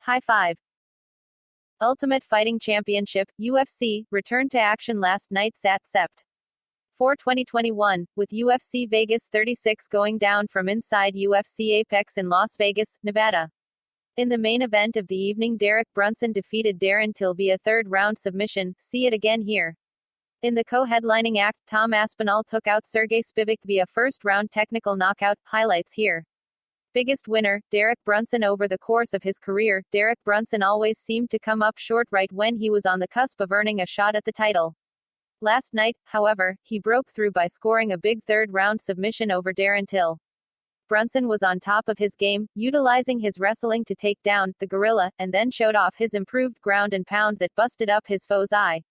High five. Ultimate Fighting Championship, UFC, returned to action last night at Sept. 4 2021, with UFC Vegas 36 going down from inside UFC Apex in Las Vegas, Nevada. In the main event of the evening, Derek Brunson defeated Darren Till via third-round submission. See it again here. In the co-headlining act, Tom Aspinall took out Sergey Spivak via first-round technical knockout. Highlights here. Biggest winner, Derek Brunson. Over the course of his career, Derek Brunson always seemed to come up short right when he was on the cusp of earning a shot at the title. Last night, however, he broke through by scoring a big third-round submission over Darren Till. Brunson was on top of his game, utilizing his wrestling to take down the gorilla, and then showed off his improved ground and pound that busted up his foe's eye.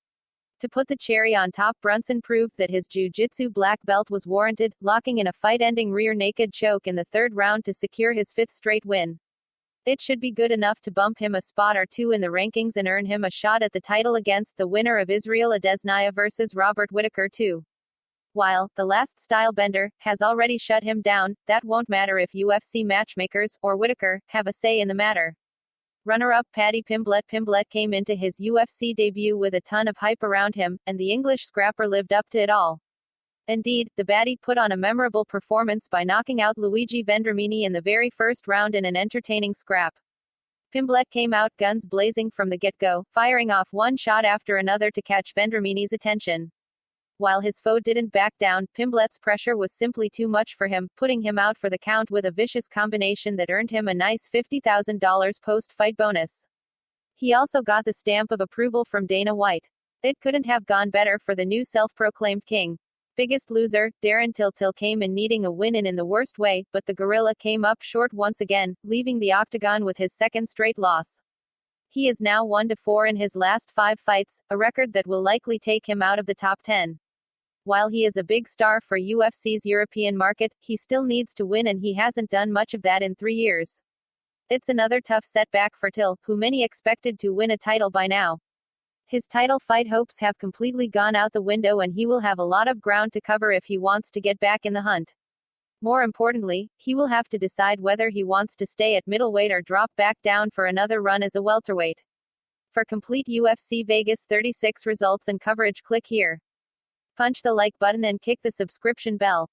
To put the cherry on top, Brunson proved that his jiu-jitsu black belt was warranted, locking in a fight-ending rear naked choke in the third round to secure his fifth straight win. It should be good enough to bump him a spot or two in the rankings and earn him a shot at the title against the winner of Israel Adesanya vs. Robert Whittaker too. While the last stylebender has already shut him down, that won't matter if UFC matchmakers, or Whittaker, have a say in the matter. Runner-up Paddy Pimblett came into his UFC debut with a ton of hype around him, and the English scrapper lived up to it all. Indeed, the baddie put on a memorable performance by knocking out Luigi Vendramini in the very first round in an entertaining scrap. Pimblett came out guns blazing from the get-go, firing off one shot after another to catch Vendramini's attention. While his foe didn't back down, Pimblett's pressure was simply too much for him, putting him out for the count with a vicious combination that earned him a nice $50,000 post-fight bonus. He also got the stamp of approval from Dana White. It couldn't have gone better for the new self-proclaimed king. Biggest loser, Darren Till came in needing a win in the worst way, but the gorilla came up short once again, leaving the octagon with his second straight loss. He is now 1-4 in his last 5 fights, a record that will likely take him out of the top 10. While he is a big star for UFC's European market, he still needs to win, and he hasn't done much of that in 3 years. It's another tough setback for Till, who many expected to win a title by now. His title fight hopes have completely gone out the window, and he will have a lot of ground to cover if he wants to get back in the hunt. More importantly, he will have to decide whether he wants to stay at middleweight or drop back down for another run as a welterweight. For complete UFC Vegas 36 results and coverage, click here. Punch the like button and kick the subscription bell.